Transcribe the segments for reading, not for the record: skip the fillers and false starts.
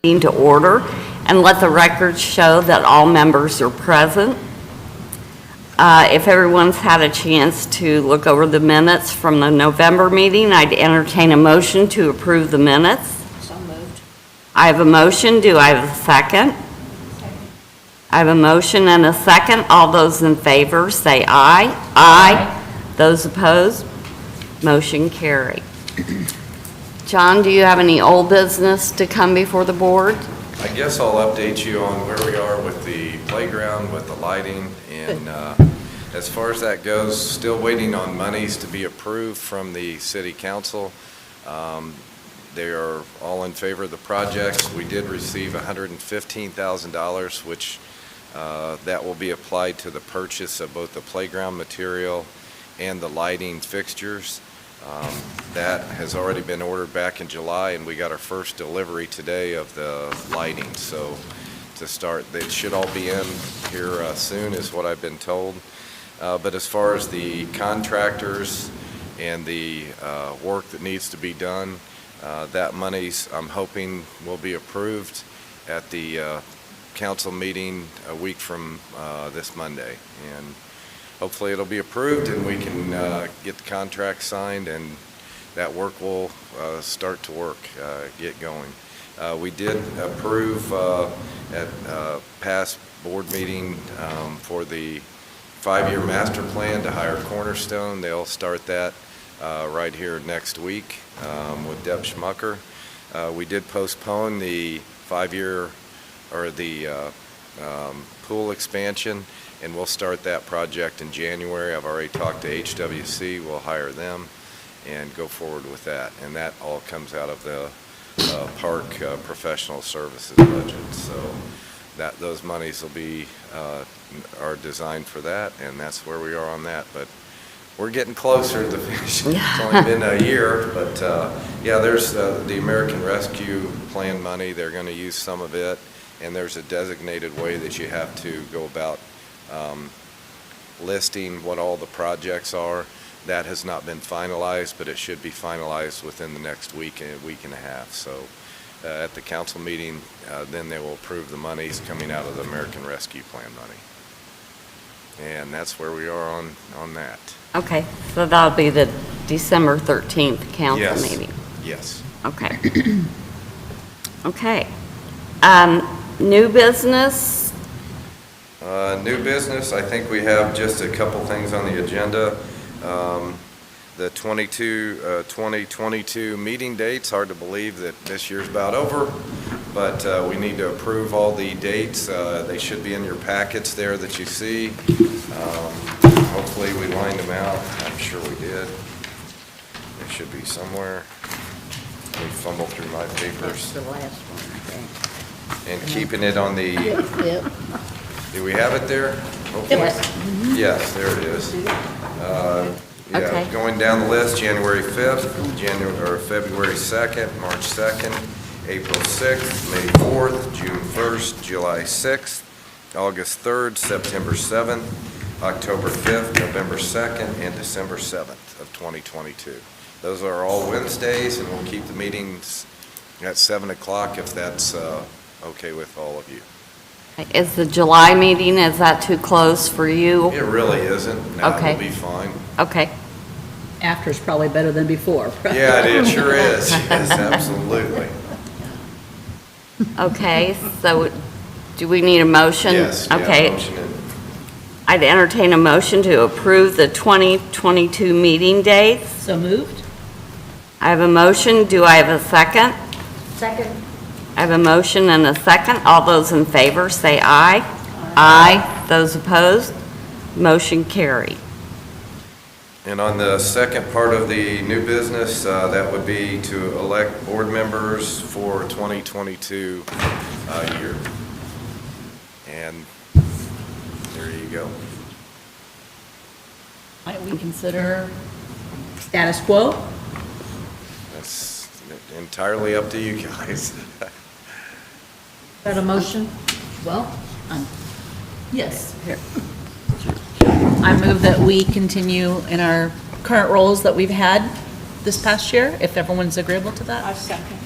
To order, and let the record show that all members are present. If everyone's had a chance to look over the minutes from the November meeting, I'd entertain a motion to approve the minutes. So moved. I have a motion. Do I have a second? I have a motion and a second. All those in favor say aye. Aye. Those opposed? Motion carried. John, do you have any old business to come before the board? I guess I'll update you on where we are with the playground, with the lighting, and as far as that goes, still waiting on monies to be approved from the city council. They are all in favor of the projects. We did receive $115,000, which that will be applied to the purchase of both the playground material and the lighting fixtures. That has already been ordered back in July, and we got our first delivery today of the lighting. So to start, it should all be in here soon is what I've been told. But as far as the contractors and the work that needs to be done, that money's, I'm hoping, will be approved at the council meeting a week from this Monday. And hopefully it'll be approved and we can get the contract signed, and that work will start to work, get going. We did approve at past board meeting for the 5-year master plan to hire Cornerstone. They'll start that right here next week with Deb Schmucker. We did postpone the 5-year or the pool expansion, and we'll start that project in January. I've already talked to HWC. We'll hire them and go forward with that. And that all comes out of the park professional services budget. So those monies will be are designed for that, and that's where we are on that. But we're getting closer to finishing. It's only been a year, but yeah, there's the American Rescue Plan money. They're going to use some of it, and there's a designated way that you have to go about listing what all the projects are. That has not been finalized, but it should be finalized within the next week and a half. So at the council meeting, then they will approve the monies coming out of the American Rescue Plan money. And that's where we are on that. Okay, so that'll be the December 13th council Yes. meeting. Yes. Okay. Okay. New business? New business, I think we have just a couple things on the agenda. The 2022 meeting dates, hard to believe that this year's about over, but we need to approve all the dates. They should be in your packets there that you see. Hopefully we lined them out. I'm sure we did. They should be somewhere. Let me fumble through my papers. The last one, And keeping it on the, Yep. do we have it there? Hopefully. Yes, there it is. Okay. Going down the list, January 5th, February 2nd, March 2nd, April 6th, May 4th, June 1st, July 6th, August 3rd, September 7th, October 5th, November 2nd, and December 7th of 2022. Those are all Wednesdays, and we'll keep the meetings at 7 o'clock if that's okay with all of you. Is the July meeting, is that too close for you? It really isn't. No, Okay. it'll be fine. Okay. After's probably better than before. Yeah, it sure is. Yes, absolutely. Okay, so do we need a motion? Yes, yeah, Okay. motion it. I'd entertain a motion to approve the 2022 meeting dates. So moved? I have a motion. Do I have a second? Second. I have a motion and a second. All those in favor say aye. Aye. Those opposed? Motion carried. And on the second part of the new business, that would be to elect board members for 2022 year. And there you go. Might we consider status quo? That's entirely up to you guys. Got a motion? Well, yes. Here. I move that we continue in our current roles that we've had this past year, if everyone's agreeable to that. I second.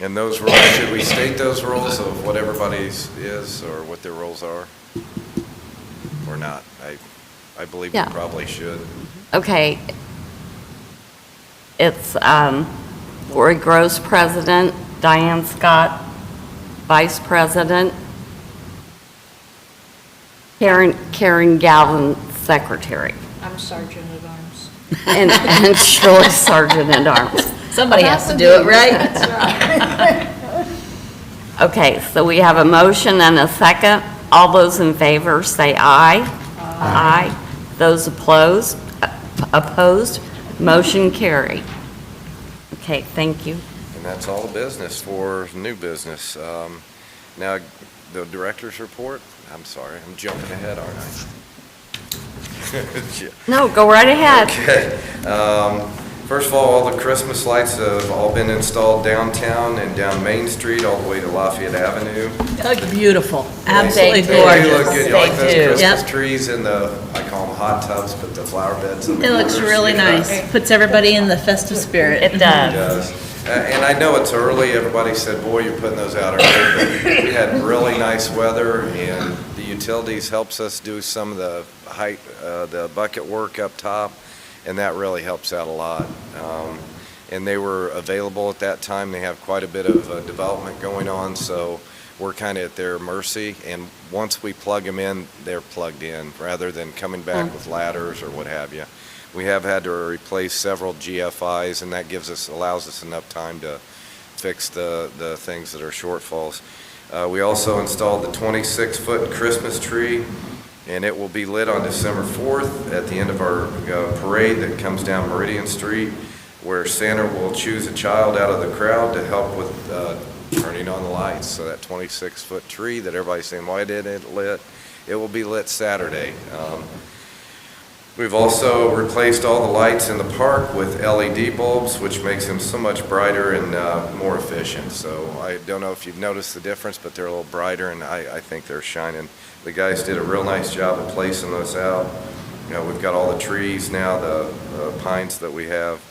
And those roles, should we state those roles of what everybody's is or what their roles are? Or not? I believe we Yeah. probably should. Okay. It's Lori Gross, President, Diane Scott, Vice President, Karen Galvin, Secretary, I'm Sergeant at Arms. and Shirley Sergeant at Arms. Somebody has to do it, right? Okay, so we have a motion and a second. All those in favor say aye. Aye. Those opposed, motion carried. Okay, thank you. And that's all the business for new business. Now, the director's report, I'm sorry, I'm jumping ahead, aren't I? No, go right ahead. Okay. First of all the Christmas lights have all been installed downtown and down Main Street, all the way to Lafayette Avenue. They look beautiful, absolutely They do. They do gorgeous. look good. You like They those do. Christmas Yep. trees and I call them hot tubs, but the flower beds. in the It looks corners, really yeah. nice, puts everybody in the festive spirit. It It does. does. And I know it's early, everybody said, boy, you're putting those out early, but we had really nice weather, and the utilities helps us do some of the height, the bucket work up top, and that really helps out a lot. And they were available at that time. They have quite a bit of development going on, so we're kind of at their mercy, and once we plug them in, they're plugged in, rather than coming back with ladders or what have you. We have had to replace several GFIs, and that allows us enough time to fix the things that are shortfalls. We also installed the 26-foot Christmas tree, and it will be lit on December 4th at the end of our parade that comes down Meridian Street, where Santa will choose a child out of the crowd to help with turning on the lights. So that 26-foot tree that everybody's saying, why didn't it lit? It will be lit Saturday. We've also replaced all the lights in the park with LED bulbs, which makes them so much brighter and more efficient. So I don't know if you've noticed the difference, but they're a little brighter, and I think they're shining. The guys did a real nice job of placing those out. You know, we've got all the trees now, the pines that we have,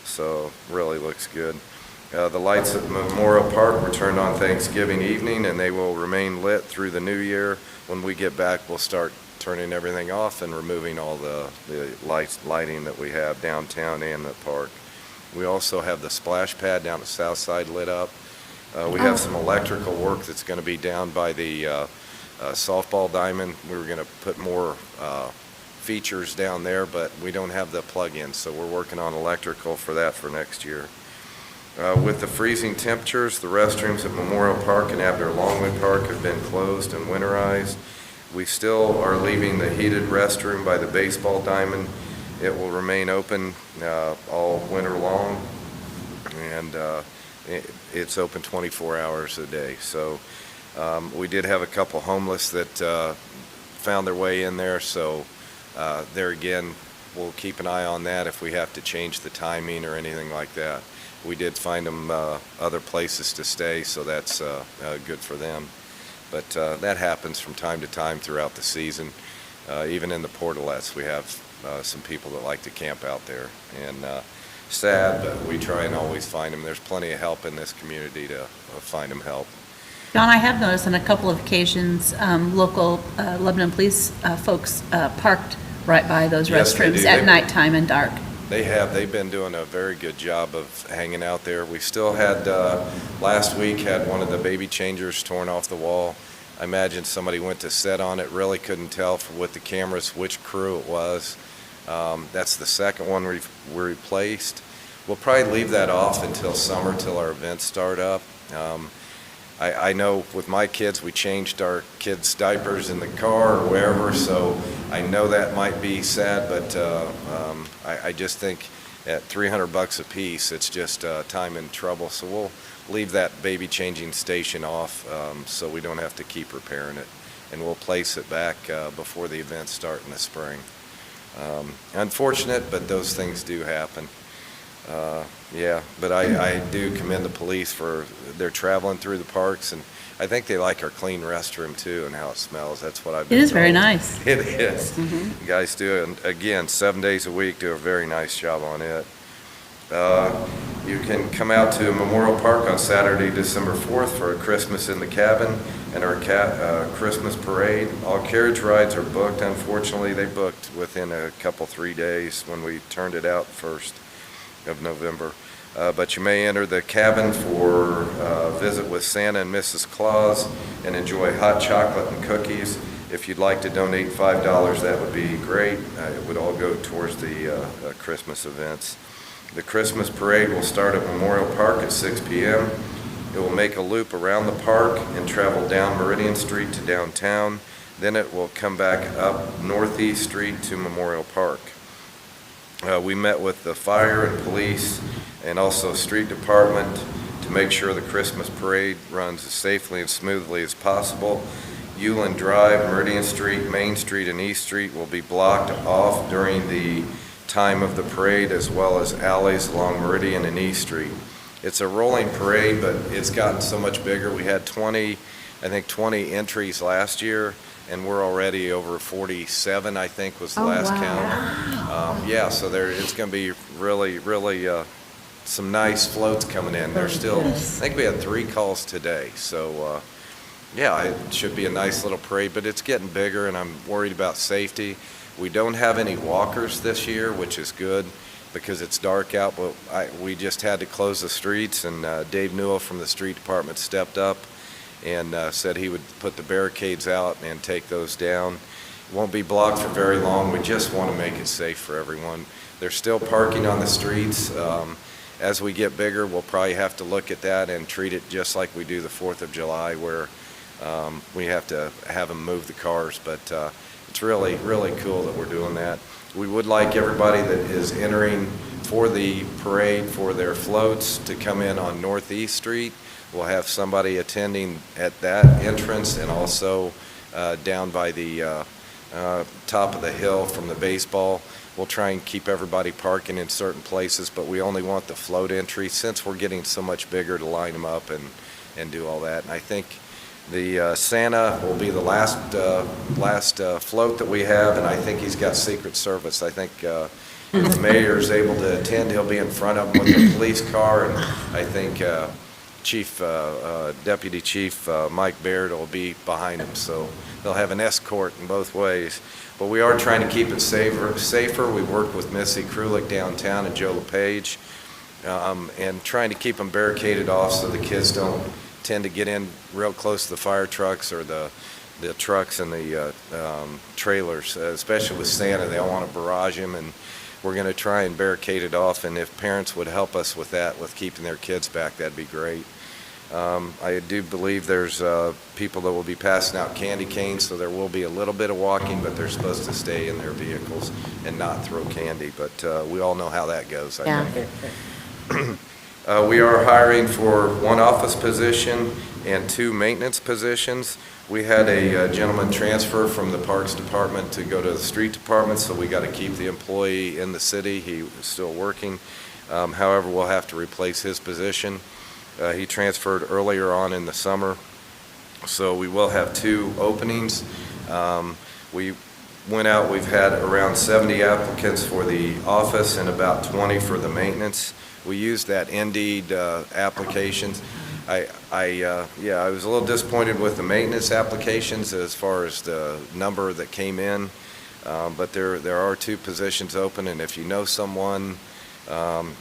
so really looks good. The lights at Memorial Park were turned on Thanksgiving evening, and they will remain lit through the new year. When we get back, we'll start turning everything off and removing all the lighting that we have downtown and the park. We also have the splash pad down at Southside lit up. We have some electrical work that's going to be down by the softball diamond. We were going to put more features down there, but we don't have the plug-in, so we're working on electrical for that for next year. With the freezing temperatures, the restrooms at Memorial Park and Abner Longwood Park have been closed and winterized. We still are leaving the heated restroom by the baseball diamond. It will remain open all winter long, and it's open 24 hours a day. So we did have a couple homeless that found their way in there, so there again, we'll keep an eye on that if we have to change the timing or anything like that. We did find them other places to stay, so that's good for them. But that happens from time to time throughout the season. Even in the portalettes, we have some people that like to camp out there. And sad, but we try and always find them. There's plenty of help in this community to find them help. John, I have noticed on a couple of occasions, local Lebanon police folks parked right by those Yes, they restrooms do. at nighttime and dark. They've been doing a very good job of hanging out there. We still had, last week, had one of the baby changers torn off the wall. I imagine somebody went to set on it, really couldn't tell with the cameras which crew it was. That's the second one we replaced. We'll probably leave that off until summer, till our events start up. I know with my kids, we changed our kids' diapers in the car or wherever, so I know that might be sad, but I just think at $300 a piece, it's just time and trouble. So we'll leave that baby changing station off so we don't have to keep repairing it, and we'll place it back before the events start in the spring. Unfortunate, but those things do happen. Yeah, but I do commend the police for they're traveling through the parks, and I think they like our clean restroom too and how it smells. That's what I've been It is very told. nice. It is. You guys do, and again, 7 days a week, do a very nice job on it. You can come out to Memorial Park on Saturday, December 4th for a Christmas in the Cabin and our Christmas parade. All carriage rides are booked. Unfortunately, they booked within a couple, 3 days when we turned it out 1st of November. But you may enter the cabin for a visit with Santa and Mrs. Claus and enjoy hot chocolate and cookies. If you'd like to donate $5, that would be great. It would all go towards the Christmas events. The Christmas parade will start at Memorial Park at 6 p.m. It will make a loop around the park and travel down Meridian Street to downtown. Then it will come back up Northeast Street to Memorial Park. We met with the fire and police and also street department to make sure the Christmas parade runs as safely and smoothly as possible. Euland Drive, Meridian Street, Main Street, and East Street will be blocked off during the time of the parade, as well as alleys along Meridian and East Street. It's a rolling parade, but it's gotten so much bigger. We had 20 entries last year, and we're already over 47, I think, was the last count. Yeah, so it's going to be really some nice floats coming in. There's still, I think we had 3 calls today, so yeah, it should be a nice little parade, but it's getting bigger, and I'm worried about safety. We don't have any walkers this year, which is good because it's dark out, but we just had to close the streets, and Dave Newell from the street department stepped up and said he would put the barricades out and take those down. It won't be blocked for very long. We just want to make it safe for everyone. There's still parking on the streets. As we get bigger, we'll probably have to look at that and treat it just like we do the 4th of July, where we have to have them move the cars, but it's really cool that we're doing that. We would like everybody that is entering for the parade for their floats to come in on Northeast Street. We'll have somebody attending at that entrance and also down by the top of the hill from the baseball. We'll try and keep everybody parking in certain places, but we only want the float entry since we're getting so much bigger to line them up and do all that. And I think the Santa will be the last float that we have, and I think he's got Secret Service. I think if the mayor's able to attend, he'll be in front of him with the police car, and I think Deputy Chief Mike Baird will be behind him, so they'll have an escort in both ways. But we are trying to keep it safer. We worked with Missy Krulik downtown and Joe LePage, and trying to keep them barricaded off so the kids don't tend to get in real close to the fire trucks or the trucks and the trailers, especially with Santa. They don't want to barrage him, and we're going to try and barricade it off, and if parents would help us with that, with keeping their kids back, that'd be great. I do believe there's people that will be passing out candy canes, so there will be a little bit of walking, but they're supposed to stay in their vehicles and not throw candy, but we all know how that goes, I think. We are hiring for 1 office position and 2 maintenance positions. We had a gentleman transfer from the Parks Department to go to the Street Department, so we got to keep the employee in the city. He was still working. However, we'll have to replace his position. He transferred earlier on in the summer, so we will have 2 openings. We went out, we've had around 70 applicants for the office and about 20 for the maintenance. We used that Indeed applications. I was a little disappointed with the maintenance applications as far as the number that came in, but there are 2 positions open, and if you know someone,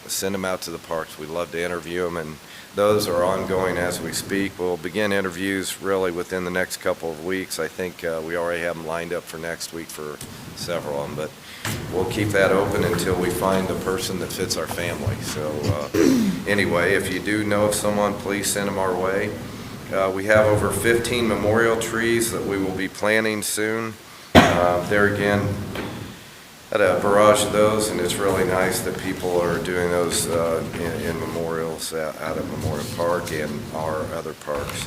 send them out to the parks. We'd love to interview them, and those are ongoing as we speak. We'll begin interviews really within the next couple of weeks. I think we already have them lined up for next week for several of them, but we'll keep that open until we find the person that fits our family. So anyway, if you do know of someone, please send them our way. We have over 15 memorial trees that we will be planting soon. There again, had a barrage of those, and it's really nice that people are doing those in memorials out at Memorial Park and our other parks.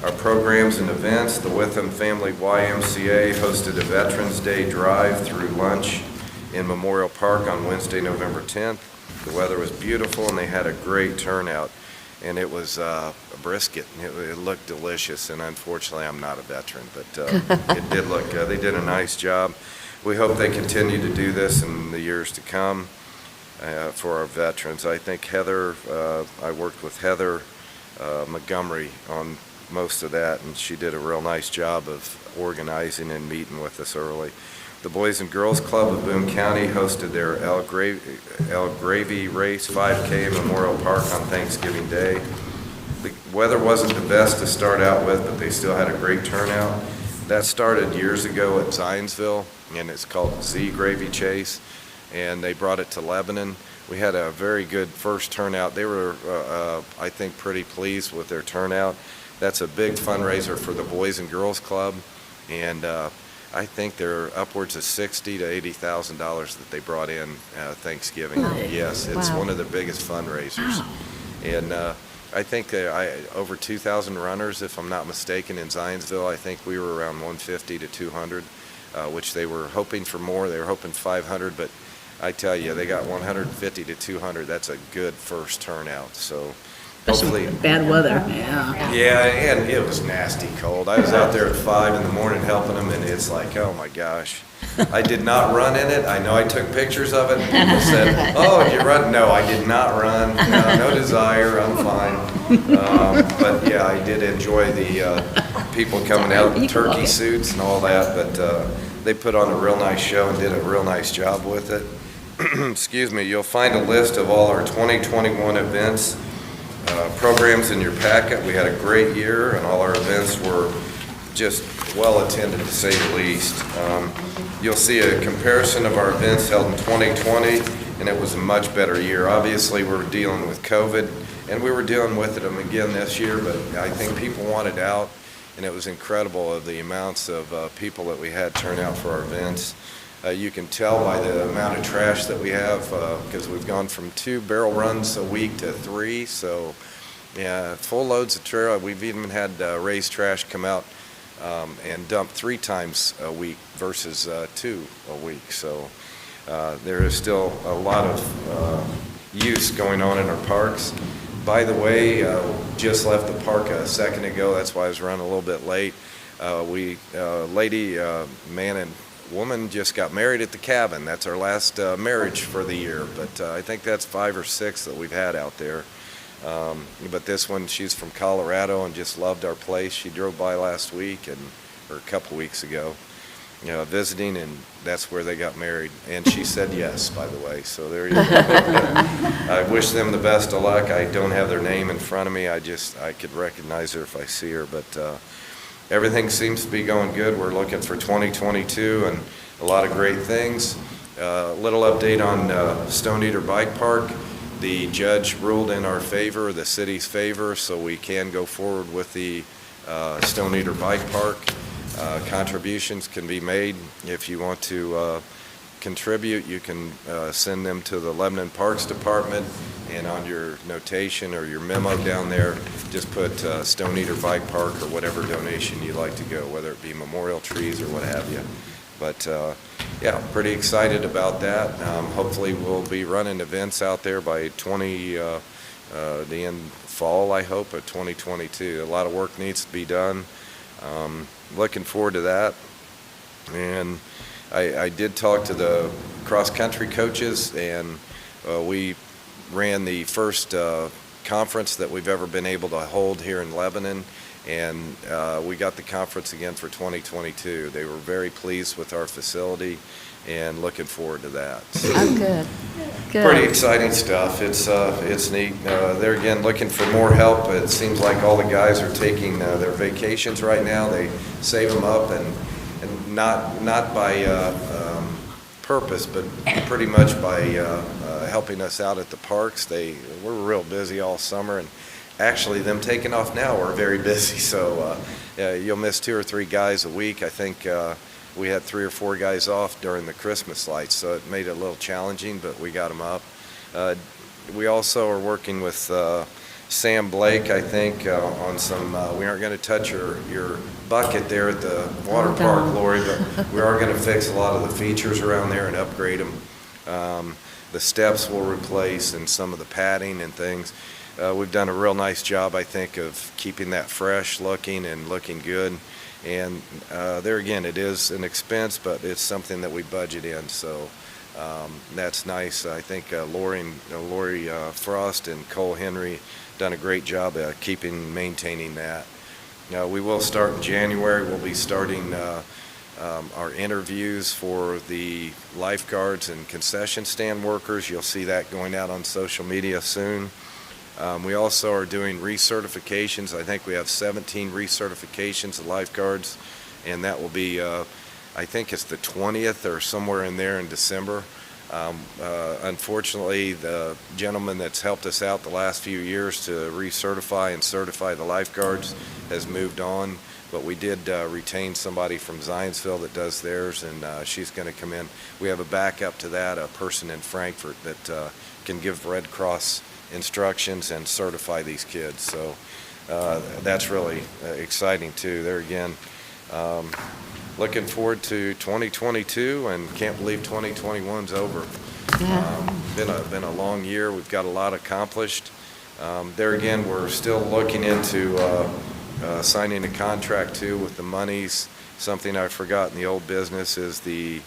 Our programs and events: the Witham Family YMCA hosted a Veterans Day drive-through lunch in Memorial Park on Wednesday, November 10th. The weather was beautiful, and they had a great turnout. And it was a brisket. It looked delicious, and unfortunately, I'm not a veteran, but it did look good. They did a nice job. We hope they continue to do this in the years to come. for our veterans. I think Heather, I worked with Heather Montgomery on most of that, and she did a real nice job of organizing and meeting with us early. The Boys and Girls Club of Boone County hosted their El Gravy Race 5K in Memorial Park on Thanksgiving Day. The weather wasn't the best to start out with, but they still had a great turnout. That started years ago at Zionsville, and it's called Z Gravy Chase, and they brought it to Lebanon. We had a very good first turnout. They were, I think, pretty pleased with their turnout. That's a big fundraiser for the Boys and Girls Club, and I think they're upwards of $60,000 to $80,000 that they brought in Thanksgiving. Yes, it's Wow. one of the biggest fundraisers. And I think over 2,000 runners, if I'm not mistaken, in Zionsville. I think we were around 150 to 200, which they were hoping for more. They were hoping 500, but I tell you, they got 150 to 200. That's a good first turnout. So hopefully. Bad weather, yeah. Yeah, and it was nasty cold. I was out there at 5 in the morning helping them, and it's like, oh my gosh. I did not run in it. I know I took pictures of it, and people said, oh, you run? No, I did not run. No desire. I'm fine. But yeah, I did enjoy the people coming out in turkey suits and all that, but they put on a real nice show and did a real nice job with it. Excuse me. You'll find a list of all our 2021 events. Programs in your packet. We had a great year, and all our events were just well attended, to say the least. You'll see a comparison of our events held in 2020, and it was a much better year. Obviously, we're dealing with COVID, and we were dealing with it again this year, but I think people wanted out, and it was incredible of the amounts of people that we had turn out for our events. You can tell by the amount of trash that we have, because we've gone from 2 barrel runs a week to 3, so yeah, full loads of trash. We've even had raised trash come out and dump 3 times a week versus 2 a week. So there is still a lot of use going on in our parks. By the way, just left the park a second ago. That's why I was running a little bit late. Man and woman just got married at the cabin. That's our last marriage for the year, but I think that's 5 or 6 that we've had out there. But this one, she's from Colorado and just loved our place. She drove by last week or a couple weeks ago, visiting, and that's where they got married. And she said yes, by the way. So there you go. I wish them the best of luck. I don't have their name in front of me. I could recognize her if I see her, but everything seems to be going good. We're looking for 2022 and a lot of great things. Little update on Stone Eater Bike Park. The judge ruled in our favor, the city's favor, so we can go forward with the Stone Eater Bike Park. Contributions can be made. If you want to contribute, you can send them to the Lebanon Parks Department, and on your notation or your memo down there, just put Stone Eater Bike Park or whatever donation you'd like to go, whether it be memorial trees or what have you. But yeah, pretty excited about that. Hopefully we'll be running events out there by the end fall, I hope, of 2022. A lot of work needs to be done. Looking forward to that. And I did talk to the cross-country coaches, and we ran the first conference that we've ever been able to hold here in Lebanon, and we got the conference again for 2022. They were very pleased with our facility and looking forward to that. So, Oh, good. pretty Good. exciting stuff. It's neat. They're again looking for more help. It seems like all the guys are taking their vacations right now. They save them up, and not by purpose, but pretty much by helping us out at the parks. We're real busy all summer, and actually them taking off now we're very busy. So you'll miss 2 or 3 guys a week. I think we had 3 or 4 guys off during the Christmas lights, so it made it a little challenging, but we got them up. We also are working with Sam Blake, I think, on some, we aren't going to touch your bucket there at the water park, Lori, but we are going to fix a lot of the features around there and upgrade them. The steps will replace and some of the padding and things. We've done a real nice job, I think, of keeping that fresh looking and looking good. And there again, it is an expense, but it's something that we budget in. So That's nice. I think Lori Frost and Cole Henry done a great job at maintaining that. We will start in January. We'll be starting our interviews for the lifeguards and concession stand workers. You'll see that going out on social media soon. We also are doing recertifications. I think we have 17 recertifications of lifeguards, and that will be, I think it's the 20th or somewhere in there in December. Unfortunately, the gentleman that's helped us out the last few years to recertify and certify the lifeguards has moved on, but we did retain somebody from Zionsville that does theirs, and she's going to come in. We have a backup to that, a person in Frankfurt that can give Red Cross instructions and certify these kids. So that's really exciting too. There again, looking forward to 2022 and can't believe 2021's over. Been a long year. We've got a lot accomplished. There again, we're still looking into signing a contract too with the monies. Something I forgot in the old business is the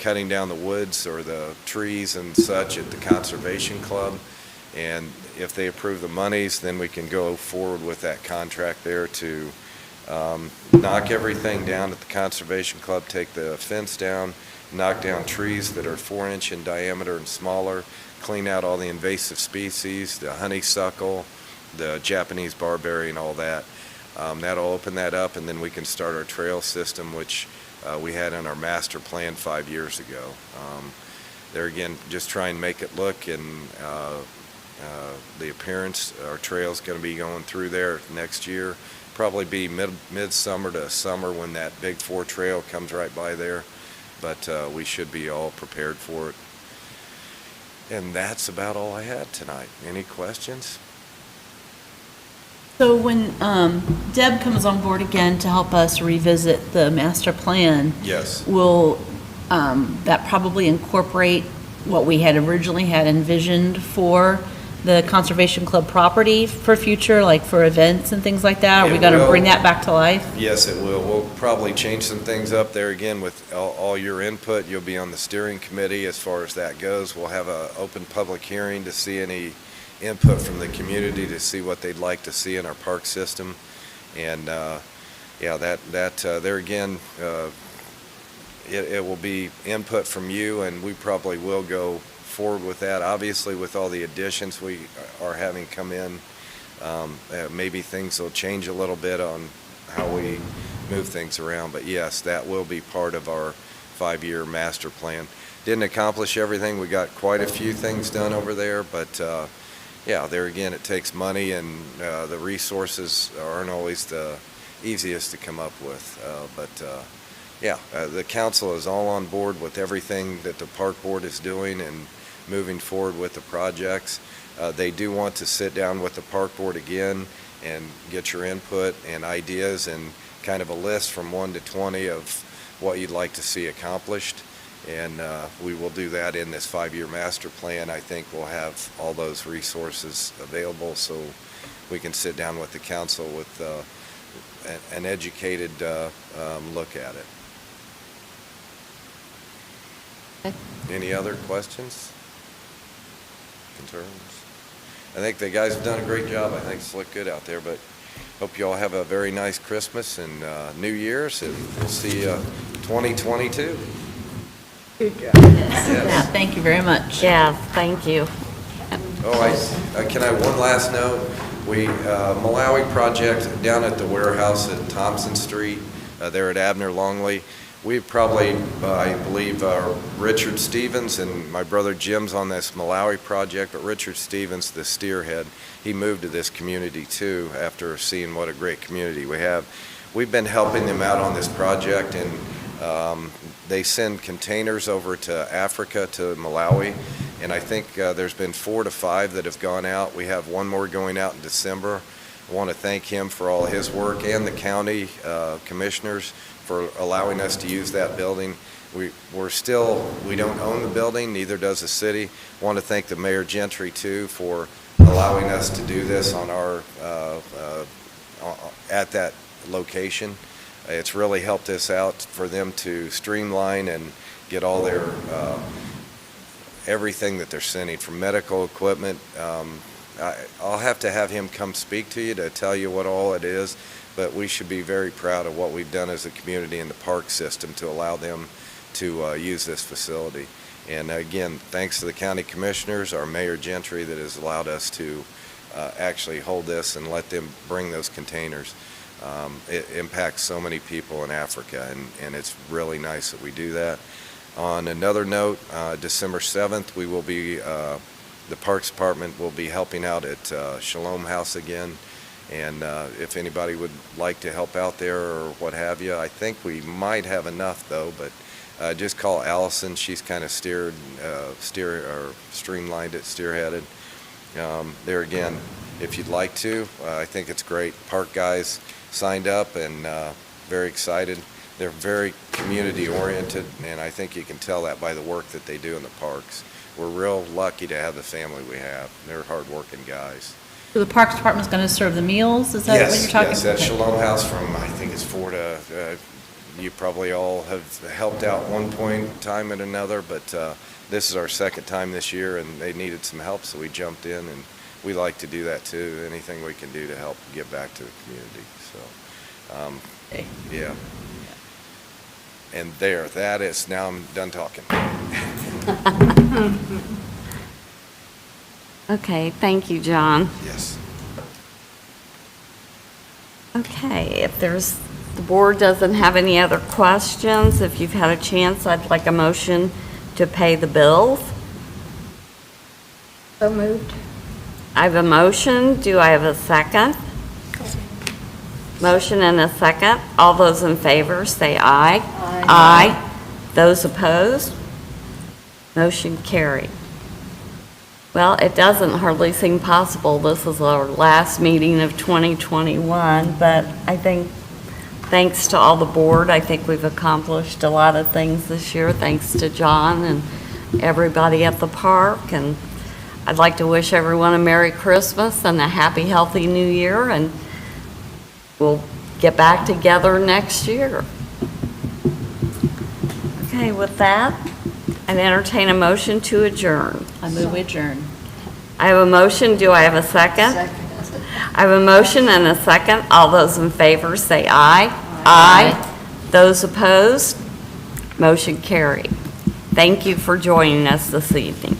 cutting down the woods or the trees and such at the Conservation Club. And if they approve the monies, then we can go forward with that contract there to knock everything down at the Conservation Club, take the fence down, knock down trees that are 4-inch in diameter and smaller, clean out all the invasive species, the honeysuckle, the Japanese barberry and all that. That'll open that up, and then we can start our trail system, which we had in our master plan 5 years ago. There again, just try and make it look, and the appearance, our trail's going to be going through there next year. Probably be midsummer to summer when that Big 4 trail comes right by there, but we should be all prepared for it. And that's about all I had tonight. Any questions? So when Deb comes on board again to help us revisit the master plan, Yes. will that probably incorporate what we had originally had envisioned for the Conservation Club property for future, like for events and things like that? Are we It going to will. bring that back to life? Yes, it will. We'll probably change some things up there again with all your input. You'll be on the steering committee as far as that goes. We'll have an open public hearing to see any input from the community to see what they'd like to see in our park system. And yeah, there again, it will be input from you, and we probably will go forward with that. Obviously, with all the additions we are having come in, maybe things will change a little bit on how we move things around. But yes, that will be part of our 5-year master plan. Didn't accomplish everything. We got quite a few things done over there, but yeah, there again, it takes money, and the resources aren't always the easiest to come up with. Yeah, the council is all on board with everything that the park board is doing and moving forward with the projects. They do want to sit down with the park board again and get your input and ideas and kind of a list from 1 to 20 of what you'd like to see accomplished. And we will do that in this 5-year master plan. I think we'll have all those resources available so we can sit down with the council with an educated look at it. Any other questions? Concerns? I think the guys have done a great job. I think it's looked good out there, but hope you all have a very nice Christmas and New Year's, and we'll see you 2022. Yeah, thank you very much. Yes, thank you. Oh, can I have one last note? Malawi project down at the warehouse at Thompson Street, there at Abner Longley. We probably, I believe, Richard Stevens and my brother Jim's on this Malawi project, but Richard Stevens, the steerhead, he moved to this community too after seeing what a great community we have. We've been helping them out on this project, and they send containers over to Africa, to Malawi, and I think there's been 4 to 5 that have gone out. We have one more going out in December. I want to thank him for all his work, and the county commissioners for allowing us to use that building. We don't own the building, neither does the city. I want to thank the Mayor Gentry too for allowing us to do this on our at that location. It's really helped us out for them to streamline and get all their, everything that they're sending, from medical equipment. I'll have to have him come speak to you to tell you what all it is, but we should be very proud of what we've done as a community in the park system to allow them to use this facility. And again, thanks to the county commissioners, our Mayor Gentry, that has allowed us to actually hold this and let them bring those containers. It impacts so many people in Africa, and it's really nice that we do that. On another note, December 7th, we will be, the Parks Department will be helping out at Shalom House again. And if anybody would like to help out there or what have you, I think we might have enough though, but just call Allison. She's kind of streamlined it, spearheaded. There again, if you'd like to, I think it's great. Park guys signed up and very excited. They're very community oriented, and I think you can tell that by the work that they do in the parks. We're real lucky to have the family we have. They're hardworking guys. So the Parks Department's going to serve the meals? Is that what you're talking about? Yes, at Shalom House from, I think it's 4 to, you probably all have helped out one point in time and another, but this is our second time this year, and they needed some help, so we jumped in, and we like to do that too, anything we can do to help give back to the community, so, Okay. yeah. And there, that is, now I'm done talking. Okay, thank you, John. Yes. Okay, if there's, the board doesn't have any other questions, if you've had a chance, I'd like a motion to pay the bills. So moved. I have a motion. Do I have a second? Motion and a second. All those in favor, say aye. Aye. Those opposed? Motion carried. Well, it doesn't hardly seem possible. This is our last meeting of 2021, but I think, thanks to all the board, I think we've accomplished a lot of things this year, thanks to John and everybody at the park. And I'd like to wish everyone a Merry Christmas and a happy, healthy New Year, and we'll get back together next year. Okay, with that, I'd entertain a motion to adjourn. I move we adjourn. I have a motion. Do I have a second? I have a motion and a second. All those in favor say aye. Aye. Those opposed? Motion carried. Thank you for joining us this evening.